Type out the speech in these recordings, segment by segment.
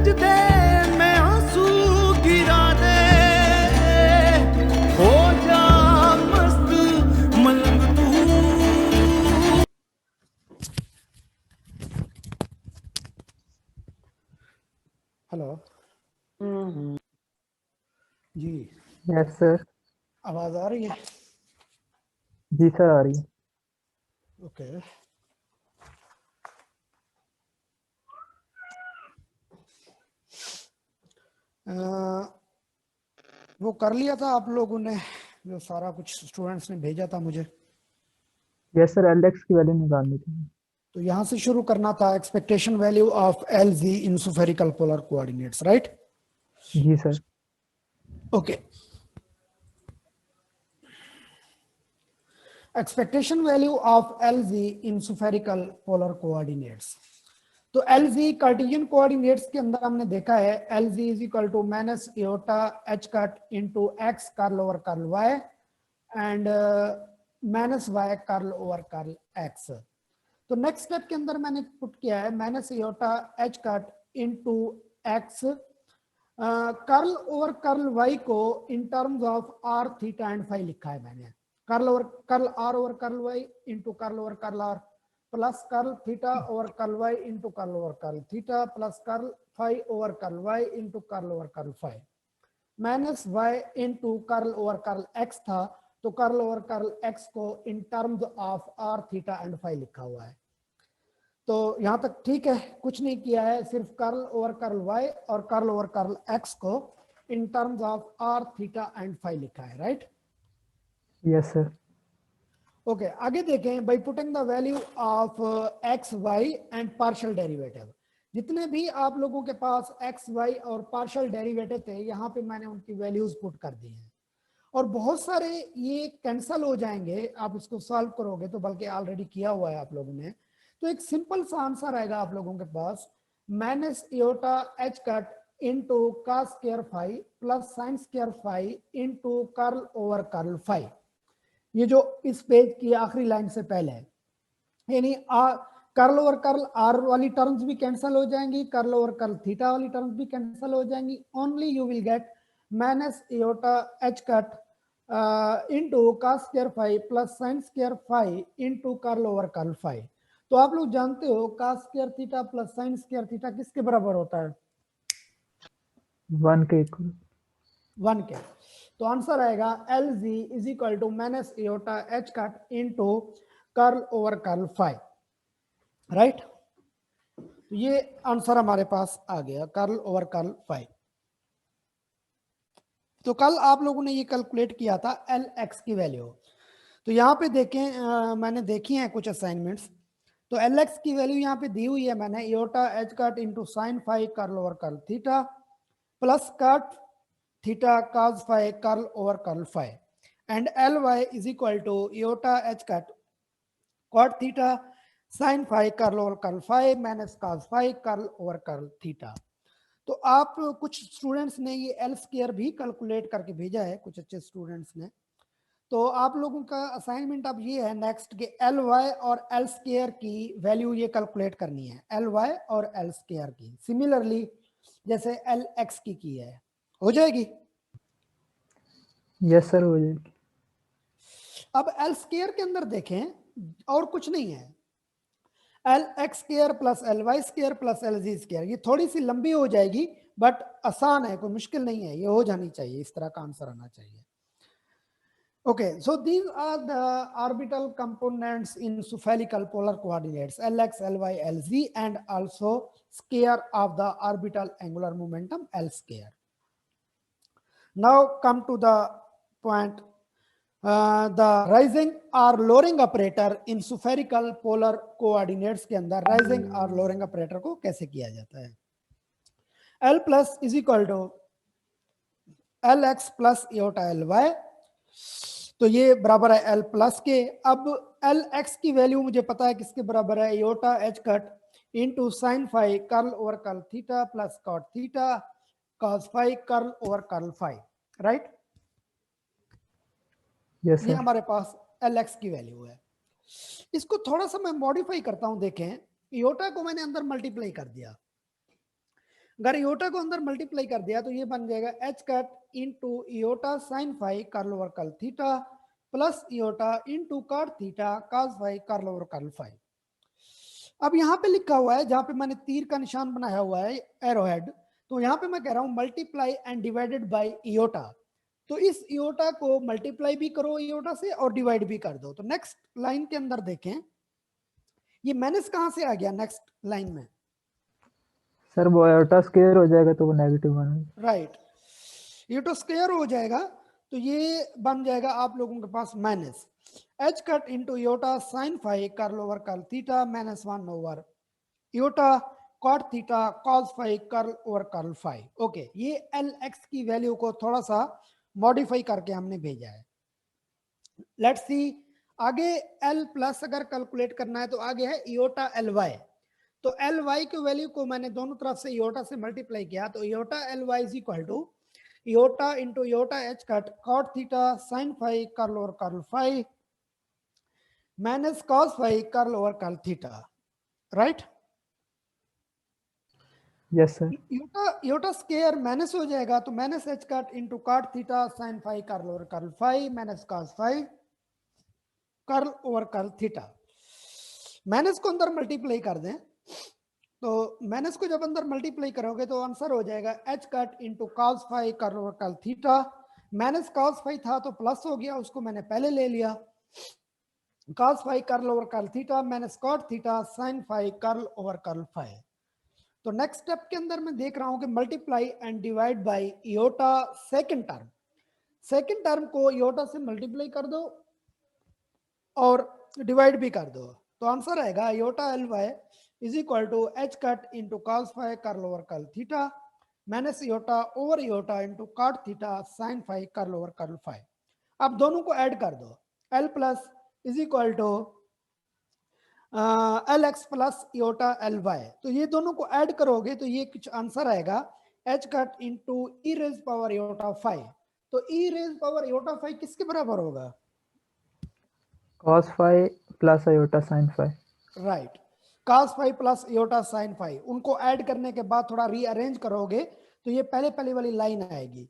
गरज दे मैं आंसू गिरा दे, हो जा मस्त मलंग तू। हेलो जी, यस सर। आवाज आ रही है? जी सर, आ रही है। ओके। वो कर लिया था आप लोगों ने, जो सारा कुछ स्टूडेंट्स ने भेजा था मुझे? यस सर, एलएक्स की वैल्यू निकालनी थी। तो यहां से शुरू करना था, expectation value of L z in spherical polar coordinates, right? जी sir. Okay. Expectation value of L z in spherical polar coordinates. तो एल जी कार्टेशियन कोऑर्डिनेट्स के अंदर हमने देखा है L z is equal to minus eta h cut into x curl over curl y and minus y curl over curl x. तो next step के अंदर मैंने पुट किया है minus eta h cut into x curl over curl y को in terms of r theta and phi लिखा है मैंने। Curl over curl r over curl y into curl over curl r plus curl theta over curl y into curl over curl theta plus curl phi over curl y into curl over curl phi minus y into curl over curl x था, तो curl over curl x को in terms of r theta and phi लिखा हुआ है। तो यहां तक ठीक है, कुछ नहीं किया है, सिर्फ कर्ल ओवर कर्ल वाई और कर्ल ओवर कर्ल एक्स को in terms of r theta and phi लिखा है, राइट? Yes sir. ओके, आगे देखें। By putting the value of x y and partial derivative, जितने भी आप लोगों के पास एक्स वाई और पार्शियल डेरिवेटिव थे, यहाँ पे मैंने उनकी वैल्यूज पुट कर दी हैं और बहुत सारे ये कैंसल हो जाएंगे आप इसको सॉल्व करोगे तो, बल्कि ऑलरेडी किया हुआ है आप लोगों ने। तो एक सिंपल सा आंसर आएगा आप लोगों के पास minus eta h cut into cos square phi plus sine square phi into curl over curl phi. ये जो इस पेज की आखिरी लाइन से पहले है, यानी कर्ल ओवर कर्ल आर वाली टर्म्स भी कैंसिल हो जाएंगी, कर्ल ओवर कर्ल थीटा वाली टर्म्स भी कैंसिल हो जाएंगी। Only you will get minus eta h cut into cos square phi plus sine square phi into curl over curl phi. तो आप लोग जानते हो cos square theta plus sine square theta किसके बराबर होता है? 1 के इक्वल। 1 के। तो आंसर आएगा L z is equal to minus eta h cut into curl over curl phi, right? ये आंसर हमारे पास आ गया, कर्ल ओवर कर्ल फाई। तो कल आप लोगों ने ये कैलकुलेट किया था एल एक्स की वैल्यू। तो यहाँ पे देखें, मैंने देखी हैं कुछ असाइनमेंट्स। तो एल एक्स की वैल्यू यहाँ पे दी हुई है मैंने, eta h cut into sine phi curl over curl theta plus cot theta cos phi curl over curl phi and L y is equal to eta h cut cot theta sine phi curl over curl phi minus cos phi curl over curl theta. तो आप कुछ students ने ये L square भी calculate करके भेजा है, कुछ अच्छे स्टूडेंट्स ने। तो आप लोगों का असाइनमेंट अब ये है नेक्स्ट के एल वाई और एल स्क्वायर की वैल्यू ये कैलकुलेट करनी है, एल वाई और एल स्क्वायर की, सिमिलरली जैसे एल एक्स की है। हो जाएगी? यस सर, हो जाएगी। अब एल स्क्वायर के अंदर देखें, और कुछ नहीं है, L x square plus L y square plus L z square. ये थोड़ी सी लंबी हो जाएगी बट आसान है, कोई मुश्किल नहीं है, ये हो जानी चाहिए, इस तरह का आंसर आना चाहिए। Okay, so these are the orbital components in spherical polar coordinates Lx, Ly, Lz, and also square of the orbital angular momentum L square. Now come to the point, the rising or lowering operator in spherical polar coordinates के अंदर rising और lowering operator को कैसे किया जाता है? L plus is equal to Lx plus iota Ly, तो ये बराबर है एल प्लस के। अब एल एक्स की वैल्यू मुझे पता है किसके बराबर है, eta h cut into sine phi curl over curl theta plus cot theta cos phi curl over curl phi, right? Yes ये सर। हमारे पास एल एक्स की वैल्यू है। इसको थोड़ा सा मैं मॉडिफाई करता हूं, देखें एटा को मैंने अंदर मल्टीप्लाई कर दिया। अगर इयोटा को अंदर मल्टीप्लाई कर दिया तो ये बन जाएगा h cut into iota sine phi curl over curl theta plus iota into cot theta cos phi curl over curl phi. अब यहाँ पे लिखा हुआ है, जहां पे मैंने तीर का निशान बनाया हुआ है एरो हेड, तो यहाँ पे मैं कह रहा हूं मल्टीप्लाई एंड डिवाइडेड बाय इयोटा। तो इस इयोटा को मल्टीप्लाई भी करो इयोटा से और डिवाइड भी कर दो। तो नेक्स्ट लाइन के अंदर देखें, ये माइनस कहां से आ गया नेक्स्ट लाइन में? सर वो आयोटा स्क्वायर हो जाएगा तो वो नेगेटिव बनेगा। राइट, इयोटा स्क्वायर हो जाएगा तो ये बन जाएगा आप लोगों के पास minus h cut into iota sine phi curl over curl theta minus 1 over iota cot theta cos phi curl over curl phi. Okay, ये एल एक्स की वैल्यू को थोड़ा सा मॉडिफाई करके हमने भेजा है। लेट्स सी आगे एल प्लस अगर कैलकुलेट करना है तो आगे है इयोटा एल वाई। तो एल वाई की वैल्यू को मैंने दोनों तरफ से इयोटा से मल्टीप्लाई किया, तो iota L y is equal to iota into iota h cut cot theta sine phi curl over curl phi minus cos phi curl over curl theta. Right, yes sir. Iota square minus हो जाएगा तो minus h cut into cot theta sine phi curl over curl phi minus cos phi curl over curl theta. Minus को अंदर multiply कर दें, तो minus को जब अंदर मल्टीप्लाई करोगे तो आंसर हो जाएगा h cut into cos phi curl over curl theta. Minus cos phi था तो प्लस हो गया, उसको मैंने पहले ले लिया, cos phi curl over curl theta minus cot theta sine phi curl over curl phi. तो नेक्स्ट स्टेप के अंदर मैं देख रहा हूं कि multiply and divide by iota second term को इयोटा से मल्टीप्लाई कर दो और डिवाइड भी कर दो, तो आंसर आएगा iota L y is equal to h cut into cos phi curl over curl theta minus iota over iota into cot theta sine phi curl over curl phi. अब दोनों को ऐड कर दो, L plus is equal to L x plus iota L y. तो ये दोनों को add करोगे तो ये कुछ आंसर आएगा h cut into e raise power iota phi. तो e raise power iota phi किसके बराबर होगा? Cos phi plus iota sine phi. Right, cos phi plus iota sine phi, उनको ऐड करने के बाद थोड़ा रीअरेंज करोगे तो ये पहले वाली लाइन आएगी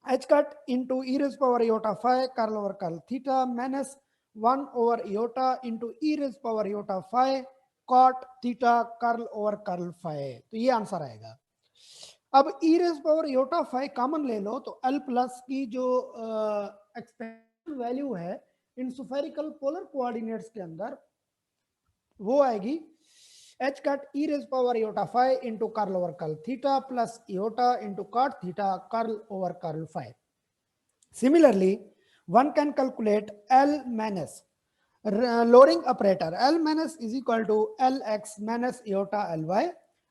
h cut into e raise power iota phi curl over curl theta minus 1 over iota into e raise power iota phi cot theta curl over curl phi. तो ये आंसर आएगा। अब e raise power iota phi common ले लो तो L plus की जो expansion value है इन स्फेरिकल पोलर कोऑर्डिनेट्स के अंदर वो आएगी h cut e raise power iota phi into curl over curl theta plus iota into cot theta curl over curl phi. Similarly, one can calculate L minus lowering operator. L minus is equal to Lx minus iota Ly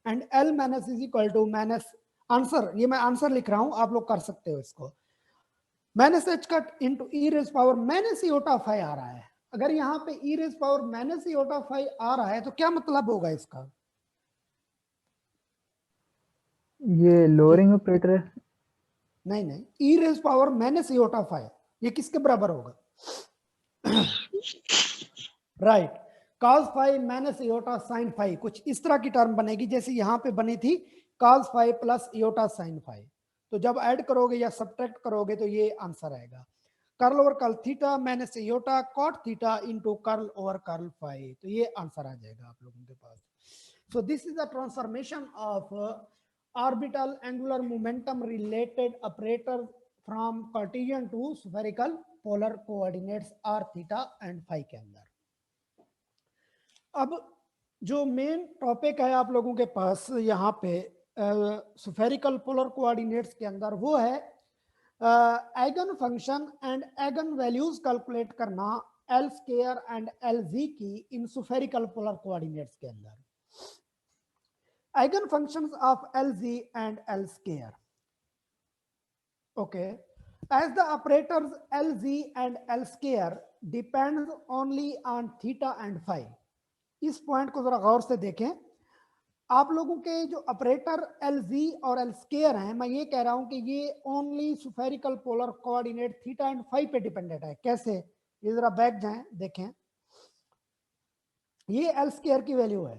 and L minus is equal to minus answer, ये मैं answer लिख रहा हूं, आप लोग कर सकते हो इसको, minus h cut into e raise power minus iota phi आ रहा है। अगर यहाँ पे ई raise power minus iota phi आ रहा है तो क्या मतलब होगा इसका? ये लोअरिंग ऑपरेटर है। नहीं, e raise power minus iota phi ये किसके बराबर होगा? Right, cos phi minus iota sine phi, कुछ इस तरह की टर्म बनेगी जैसे यहाँ पे बनी थी cos phi plus iota sine phi. तो जब ऐड करोगे या सब्ट्रैक्ट करोगे तो ये आंसर आएगा curl over curl theta minus iota cot theta into curl over curl phi. तो ये आंसर आ जाएगा आप लोगों के पास। So this is the transformation of orbital angular momentum related operator from Cartesian to spherical polar coordinates r theta and phi के अंदर। अब जो मेन टॉपिक है आप लोगों के पास यहाँ पे स्फेरिकल पोलर कोऑर्डिनेट्स के अंदर वो है eigen function and eigen values calculate करना L square and L z की इन स्फेरिकल पोलर कोऑर्डिनेट्स के अंदर। Eigen functions of L z and L square, okay, as the operators LZ and L square depends only on theta and phi। इस point को जरा गौर से देखें, आप लोगों के जो ऑपरेटर LZ और L square हैं, मैं ये कह रहा हूं कि ये only spherical polar coordinate theta and phi पे डिपेंडेंट है। कैसे? ये जरा बैक जाएं, देखें, ये L square की वैल्यू है,